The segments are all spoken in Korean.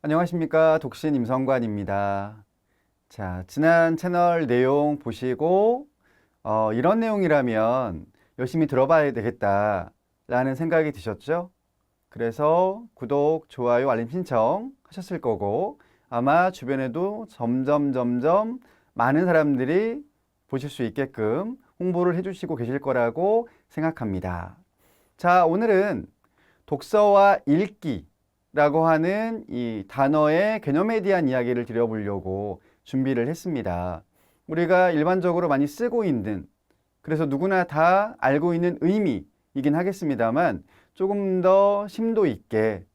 안녕하십니까. 독신 임성관입니다. 자, 지난 채널 내용 보시고 이런 내용이라면 열심히 들어봐야 되겠다 라는 생각이 드셨죠? 그래서 구독, 좋아요, 알림 신청 하셨을 거고 아마 주변에도 점점 많은 사람들이 보실 수 있게끔 홍보를 해주시고 계실 거라고 생각합니다. 자, 오늘은 독서와 읽기 라고 하는 이 단어의 개념에 대한 이야기를 드려보려고 준비를 했습니다. 우리가 일반적으로 많이 쓰고 있는, 그래서 누구나 다 알고 있는 의미이긴 하겠습니다만 조금 더 심도 있게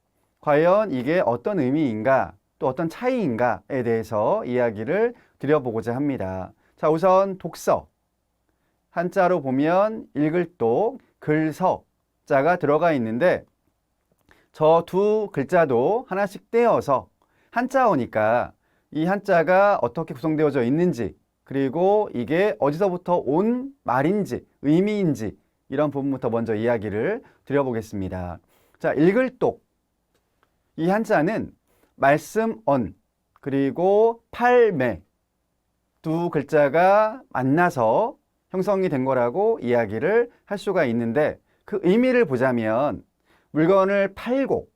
과연 이게 어떤 의미인가 또 어떤 차이인가에 대해서 이야기를 드려보고자 합니다. 자, 우선 독서. 한자로 보면 읽을 독, 글서 자가 들어가 있는데 저 두 글자도 하나씩 떼어서 한자어니까 이 한자가 어떻게 구성되어져 있는지 그리고 이게 어디서부터 온 말인지 의미인지 이런 부분부터 먼저 이야기를 드려보겠습니다. 자, 읽을 독. 이 한자는 말씀언 그리고 팔매 두 글자가 만나서 형성이 된 거라고 이야기를 할 수가 있는데 그 의미를 보자면 물건을 팔고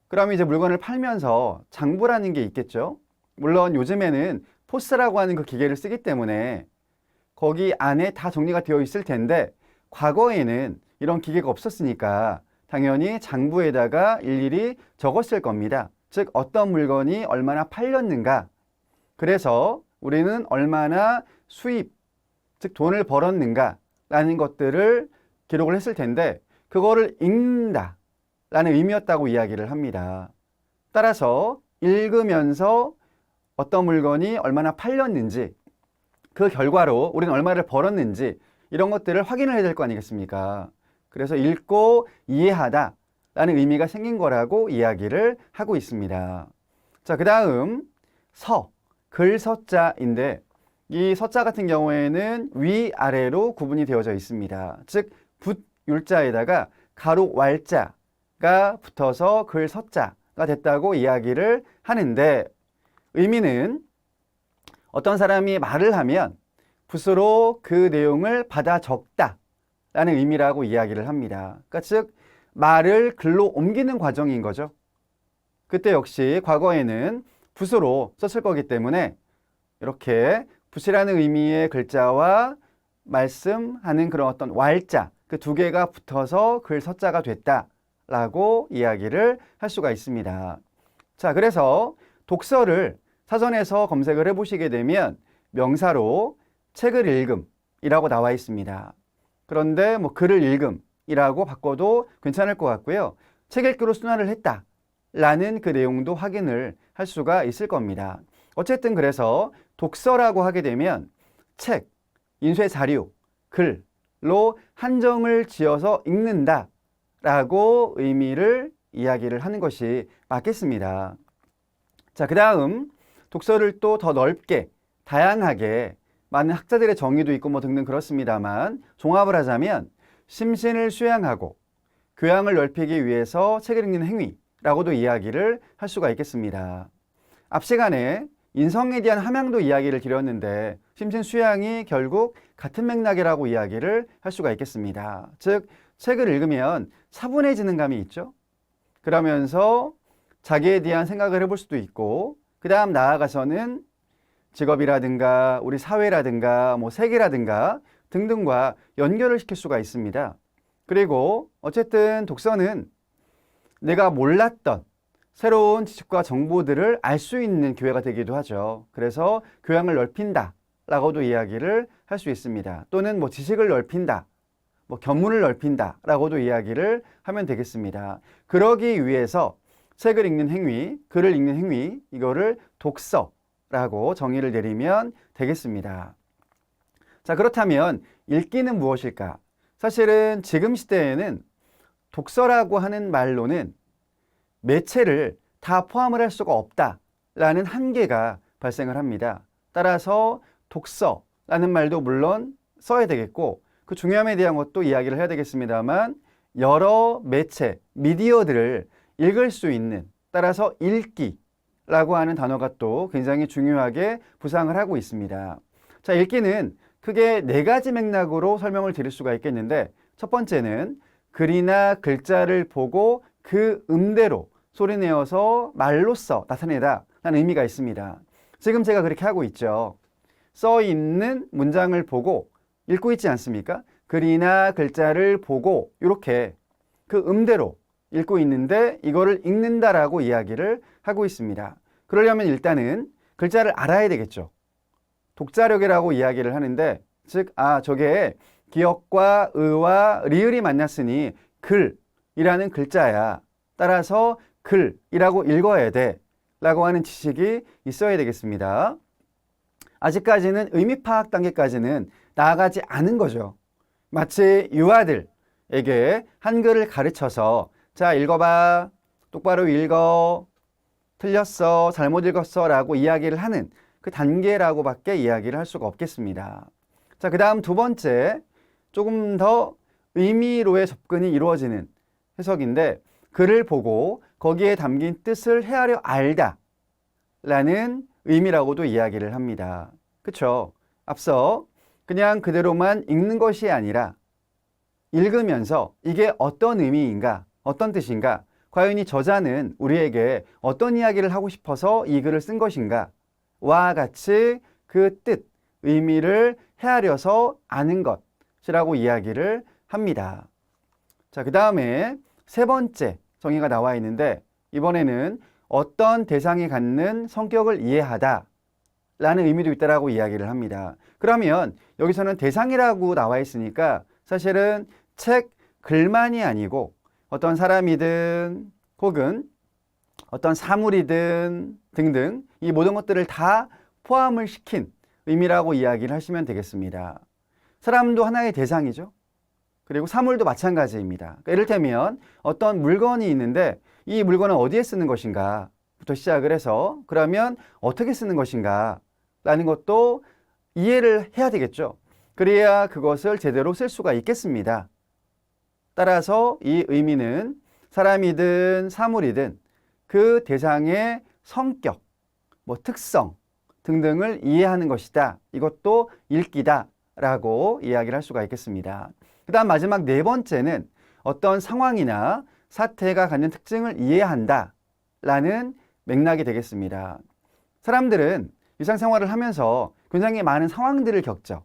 그러면 이제 물건을 팔면서 장부라는 게 있겠죠. 물론 요즘에는 포스라고 하는 그 기계를 쓰기 때문에 거기 안에 다 정리가 되어 있을 텐데 과거에는 이런 기계가 없었으니까 당연히 장부에다가 일일이 적었을 겁니다. 즉 어떤 물건이 얼마나 팔렸는가, 그래서 우리는 얼마나 수입, 즉 돈을 벌었는가 라는 것들을 기록을 했을 텐데 그거를 읽는다 라는 의미였다고 이야기를 합니다. 따라서 읽으면서 어떤 물건이 얼마나 팔렸는지 그 결과로 우리는 얼마를 벌었는지 이런 것들을 확인을 해야 될 거 아니겠습니까? 그래서 읽고 이해하다 라는 의미가 생긴 거라고 이야기를 하고 있습니다. 자, 그 다음 서, 글서자인데 이 서자 같은 경우에는 위아래로 구분이 되어져 있습니다. 즉 붓 율자에다가 가로 왈자가 붙어서 글서자가 됐다고 이야기를 하는데 의미는 어떤 사람이 말을 하면 붓으로 그 내용을 받아 적다 라는 의미라고 이야기를 합니다. 그러니까 즉 말을 글로 옮기는 과정인 거죠. 그때 역시 과거에는 붓으로 썼을 거기 때문에 이렇게 붓이라는 의미의 글자와 말씀하는 그런 어떤 왈자 그 두 개가 붙어서 글서자가 됐다라고 이야기를 할 수가 있습니다. 자, 그래서 독서를 사전에서 검색을 해보시게 되면 명사로 책을 읽음이라고 나와 있습니다. 그런데 뭐 글을 읽음이라고 바꿔도 괜찮을 것 같고요. 책 읽기로 순환을 했다라는 그 내용도 확인을 할 수가 있을 겁니다. 어쨌든 그래서 독서라고 하게 되면 책, 인쇄 자료, 글로 한정을 지어서 읽는다 라고 의미를 이야기를 하는 것이 맞겠습니다. 자, 그 다음 독서를 또 더 넓게 다양하게 많은 학자들의 정의도 있고 뭐 등등 그렇습니다만 종합을 하자면 심신을 수양하고 교양을 넓히기 위해서 책을 읽는 행위라고도 이야기를 할 수가 있겠습니다. 앞 시간에 인성에 대한 함양도 이야기를 드렸는데 심신 수양이 결국 같은 맥락이라고 이야기를 할 수가 있겠습니다. 즉 책을 읽으면 차분해지는 감이 있죠. 그러면서 자기에 대한 생각을 해볼 수도 있고 그 다음 나아가서는 직업이라든가 우리 사회라든가 뭐 세계라든가 등등과 연결을 시킬 수가 있습니다. 그리고 어쨌든 독서는 내가 몰랐던 새로운 지식과 정보들을 알 수 있는 기회가 되기도 하죠. 그래서 교양을 넓힌다 라고도 이야기를 할 수 있습니다. 또는 뭐 지식을 넓힌다, 뭐 견문을 넓힌다 라고도 이야기를 하면 되겠습니다. 그러기 위해서 책을 읽는 행위, 글을 읽는 행위, 이거를 독서라고 정의를 내리면 되겠습니다. 자, 그렇다면 읽기는 무엇일까? 사실은 지금 시대에는 독서라고 하는 말로는 매체를 다 포함을 할 수가 없다라는 한계가 발생을 합니다. 따라서 독서라는 말도 물론 써야 되겠고 그 중요함에 대한 것도 이야기를 해야 되겠습니다만 여러 매체, 미디어들을 읽을 수 있는, 따라서 읽기라고 하는 단어가 또 굉장히 중요하게 부상을 하고 있습니다. 자, 읽기는 크게 네 가지 맥락으로 설명을 드릴 수가 있겠는데, 첫 번째는 글이나 글자를 보고 그 음대로 소리내어서 말로써 나타내다 라는 의미가 있습니다. 지금 제가 그렇게 하고 있죠. 써 있는 문장을 보고 읽고 있지 않습니까? 글이나 글자를 보고 이렇게 그 음대로 읽고 있는데 이거를 읽는다라고 이야기를 하고 있습니다. 그러려면 일단은 글자를 알아야 되겠죠. 독자력이라고 이야기를 하는데, 즉, 저게 기역과 의와 리을이 만났으니 글이라는 글자야. 따라서 글이라고 읽어야 돼 라고 하는 지식이 있어야 되겠습니다. 아직까지는 의미 파악 단계까지는 나아가지 않은 거죠. 마치 유아들에게 한글을 가르쳐서 자, 읽어봐, 똑바로 읽어, 틀렸어, 잘못 읽었어 라고 이야기를 하는 그 단계라고밖에 이야기를 할 수가 없겠습니다. 자, 그 다음 두 번째, 조금 더 의미로의 접근이 이루어지는 해석인데, 글을 보고 거기에 담긴 뜻을 헤아려 알다 라는 의미라고도 이야기를 합니다. 그쵸? 앞서 그냥 그대로만 읽는 것이 아니라 읽으면서 이게 어떤 의미인가, 어떤 뜻인가, 과연 이 저자는 우리에게 어떤 이야기를 하고 싶어서 이 글을 쓴 것인가 와 같이 그 뜻, 의미를 헤아려서 아는 것이라고 이야기를 합니다. 자, 그 다음에 세 번째 정의가 나와 있는데, 이번에는 어떤 대상이 갖는 성격을 이해하다 라는 의미도 있다라고 이야기를 합니다. 그러면 여기서는 대상이라고 나와 있으니까 사실은 책 글만이 아니고 어떤 사람이든 혹은 어떤 사물이든 등등 이 모든 것들을 다 포함을 시킨 의미라고 이야기를 하시면 되겠습니다. 사람도 하나의 대상이죠. 그리고 사물도 마찬가지입니다. 그러니까 이를테면 어떤 물건이 있는데 이 물건은 어디에 쓰는 것인가 부터 시작을 해서 그러면 어떻게 쓰는 것인가 라는 것도 이해를 해야 되겠죠. 그래야 그것을 제대로 쓸 수가 있겠습니다. 따라서 이 의미는 사람이든 사물이든 그 대상의 성격, 특성 등등을 이해하는 것이다. 이것도 읽기다 라고 이야기를 할 수가 있겠습니다. 그 다음 마지막 네 번째는 어떤 상황이나 사태가 갖는 특징을 이해한다 라는 맥락이 되겠습니다. 사람들은 일상생활을 하면서 굉장히 많은 상황들을 겪죠.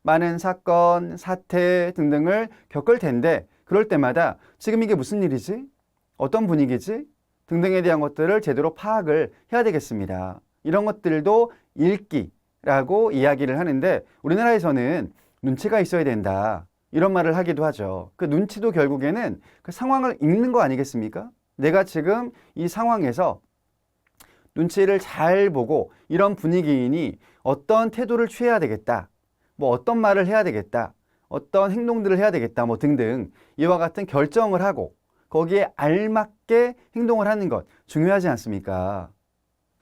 많은 사건, 사태 등등을 겪을 텐데 그럴 때마다 지금 이게 무슨 일이지? 어떤 분위기지? 등등에 대한 것들을 제대로 파악을 해야 되겠습니다. 이런 것들도 읽기라고 이야기를 하는데 우리나라에서는 눈치가 있어야 된다. 이런 말을 하기도 하죠. 그 눈치도 결국에는 그 상황을 읽는 거 아니겠습니까? 내가 지금 이 상황에서 눈치를 잘 보고 이런 분위기이니 어떤 태도를 취해야 되겠다. 어떤 말을 해야 되겠다. 어떤 행동들을 해야 되겠다. 등등 이와 같은 결정을 하고 거기에 알맞게 행동을 하는 것 중요하지 않습니까?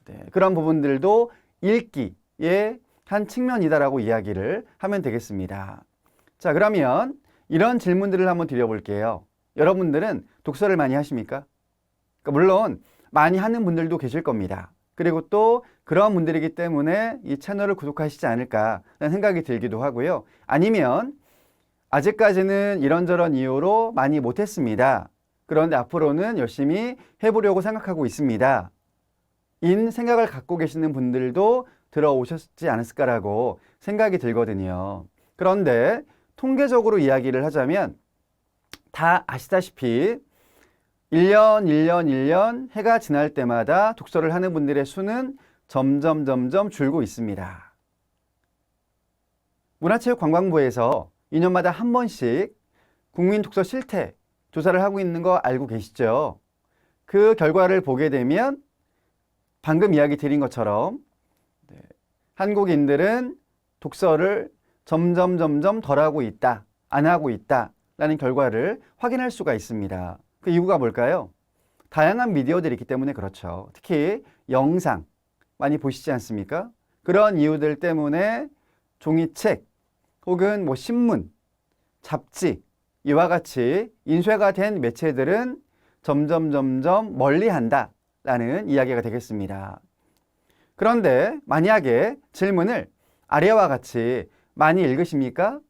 네, 그런 부분들도 읽기의 한 측면이다라고 이야기를 하면 되겠습니다. 자, 그러면 이런 질문들을 한번 드려볼게요. 여러분들은 독서를 많이 하십니까? 물론 많이 하는 분들도 계실 겁니다. 그리고 또 그런 분들이기 때문에 이 채널을 구독하시지 않을까라는 생각이 들기도 하고요. 아니면 아직까지는 이런저런 이유로 많이 못했습니다. 그런데 앞으로는 열심히 해보려고 생각하고 있습니다. 인 생각을 갖고 계시는 분들도 들어오셨지 않았을까라고 생각이 들거든요. 그런데 통계적으로 이야기를 하자면 다 아시다시피 1년 해가 지날 때마다 독서를 하는 분들의 수는 점점 줄고 있습니다. 문화체육관광부에서 2년마다 한 번씩 국민 독서 실태 조사를 하고 있는 거 알고 계시죠? 그 결과를 보게 되면 방금 이야기 드린 것처럼 한국인들은 독서를 점점 덜 하고 있다, 안 하고 있다 라는 결과를 확인할 수가 있습니다. 그 이유가 뭘까요? 다양한 미디어들이 있기 때문에 그렇죠. 특히 영상 많이 보시지 않습니까? 그런 이유들 때문에 종이책 혹은 신문, 잡지 이와 같이 인쇄가 된 매체들은 점점 멀리한다 라는 이야기가 되겠습니다. 그런데 만약에 질문을 아래와 같이 많이 읽으십니까?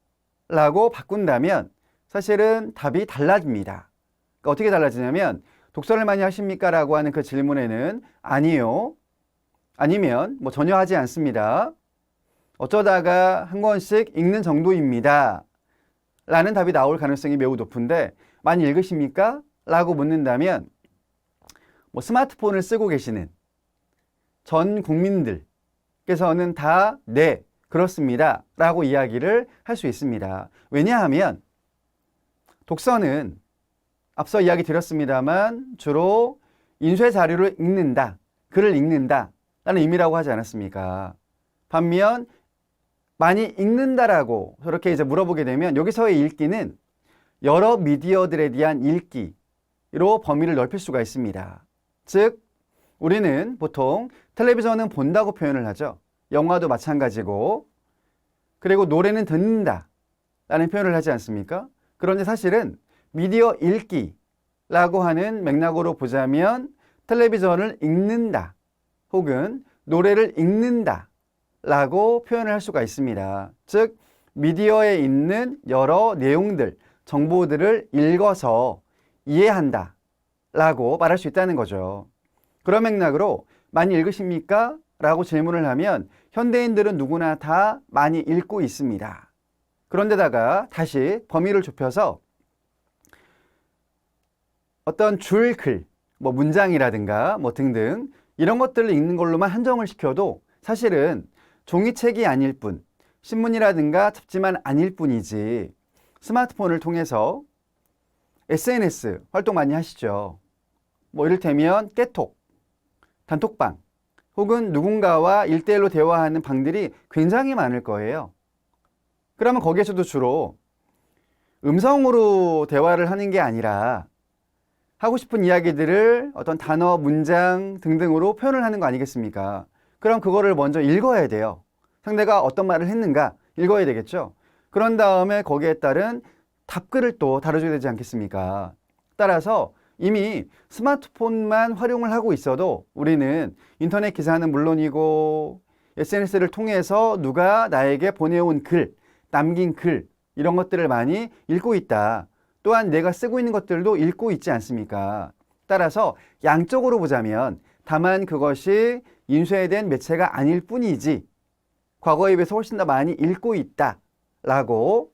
라고 바꾼다면 사실은 답이 달라집니다. 그러니까 어떻게 달라지냐면 독서를 많이 하십니까? 라고 하는 그 질문에는 아니요. 아니면 뭐 전혀 하지 않습니다. 어쩌다가 한 권씩 읽는 정도입니다. 라는 답이 나올 가능성이 매우 높은데 많이 읽으십니까? 라고 묻는다면 뭐 스마트폰을 쓰고 계시는 전 국민들께서는 다 네, 그렇습니다. 라고 이야기를 할 수 있습니다. 왜냐하면 독서는 앞서 이야기 드렸습니다만 주로 인쇄 자료를 읽는다, 글을 읽는다 라는 의미라고 하지 않았습니까? 반면 많이 읽는다라고 저렇게 이제 물어보게 되면 여기서의 읽기는 여러 미디어들에 대한 읽기로 범위를 넓힐 수가 있습니다. 즉 우리는 보통 텔레비전은 본다고 표현을 하죠. 영화도 마찬가지고 그리고 노래는 듣는다 라는 표현을 하지 않습니까? 그런데 사실은 미디어 읽기라고 하는 맥락으로 보자면 텔레비전을 읽는다 혹은 노래를 읽는다 라고 표현을 할 수가 있습니다. 즉 미디어에 있는 여러 내용들, 정보들을 읽어서 이해한다 라고 말할 수 있다는 거죠. 그런 맥락으로 많이 읽으십니까? 라고 질문을 하면 현대인들은 누구나 다 많이 읽고 있습니다. 그런데다가 다시 범위를 좁혀서 어떤 줄글, 뭐 문장이라든가 뭐 등등 이런 것들을 읽는 걸로만 한정을 시켜도 사실은 종이책이 아닐 뿐, 신문이라든가 잡지만 아닐 뿐이지 스마트폰을 통해서 SNS 활동 많이 하시죠. 뭐 이를테면 깨톡, 단톡방 혹은 누군가와 일대일로 대화하는 방들이 굉장히 많을 거예요. 그러면 거기에서도 주로 음성으로 대화를 하는 게 아니라 하고 싶은 이야기들을 어떤 단어, 문장 등등으로 표현을 하는 거 아니겠습니까? 그럼 그거를 먼저 읽어야 돼요. 상대가 어떤 말을 했는가 읽어야 되겠죠. 그런 다음에 거기에 따른 답글을 또 다뤄줘야 되지 않겠습니까? 따라서 이미 스마트폰만 활용을 하고 있어도 우리는 인터넷 기사는 물론이고 SNS를 통해서 누가 나에게 보내온 글, 남긴 글 이런 것들을 많이 읽고 있다. 또한 내가 쓰고 있는 것들도 읽고 있지 않습니까? 따라서 양쪽으로 보자면 다만 그것이 인쇄된 매체가 아닐 뿐이지 과거에 비해서 훨씬 더 많이 읽고 있다라고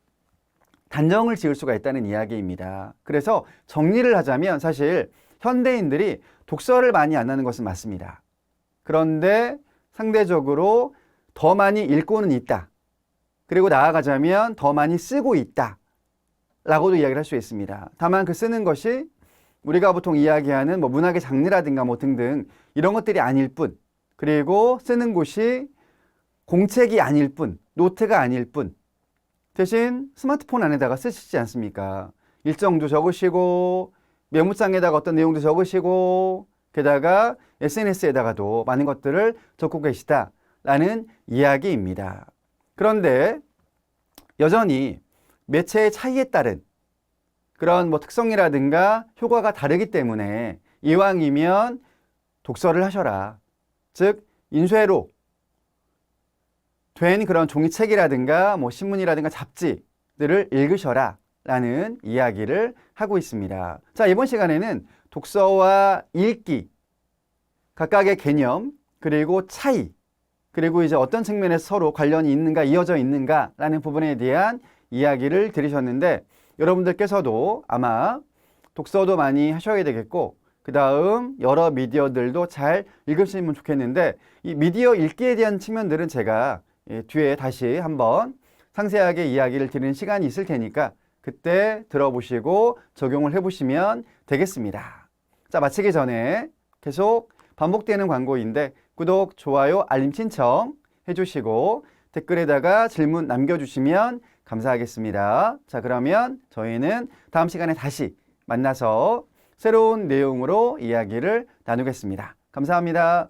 단정을 지을 수가 있다는 이야기입니다. 그래서 정리를 하자면 사실 현대인들이 독서를 많이 안 하는 것은 맞습니다. 그런데 상대적으로 더 많이 읽고는 있다. 그리고 나아가자면 더 많이 쓰고 있다. 라고도 이야기를 할 수 있습니다. 다만 그 쓰는 것이 우리가 보통 이야기하는 뭐 문학의 장르라든가 뭐 등등 이런 것들이 아닐 뿐, 그리고 쓰는 곳이 공책이 아닐 뿐, 노트가 아닐 뿐, 대신 스마트폰 안에다가 쓰시지 않습니까? 일정도 적으시고 메모장에다가 어떤 내용도 적으시고 게다가 SNS에다가도 많은 것들을 적고 계시다라는 이야기입니다. 그런데 여전히 매체의 차이에 따른 그런 뭐 특성이라든가 효과가 다르기 때문에 이왕이면 독서를 하셔라. 즉 인쇄로 된 그런 종이책이라든가 뭐 신문이라든가 잡지들을 읽으셔라 라는 이야기를 하고 있습니다. 자, 이번 시간에는 독서와 읽기 각각의 개념 그리고 차이 그리고 이제 어떤 측면에서 서로 관련이 있는가 이어져 있는가 라는 부분에 대한 이야기를 들으셨는데 여러분들께서도 아마 독서도 많이 하셔야 되겠고 그 다음 여러 미디어들도 잘 읽으시면 좋겠는데 이 미디어 읽기에 대한 측면들은 제가 뒤에 다시 한번 상세하게 이야기를 드리는 시간이 있을 테니까 그때 들어보시고 적용을 해보시면 되겠습니다. 자, 마치기 전에 계속 반복되는 광고인데 구독, 좋아요, 알림 신청 해주시고 댓글에다가 질문 남겨주시면 감사하겠습니다. 자, 그러면 저희는 다음 시간에 다시 만나서 새로운 내용으로 이야기를 나누겠습니다. 감사합니다.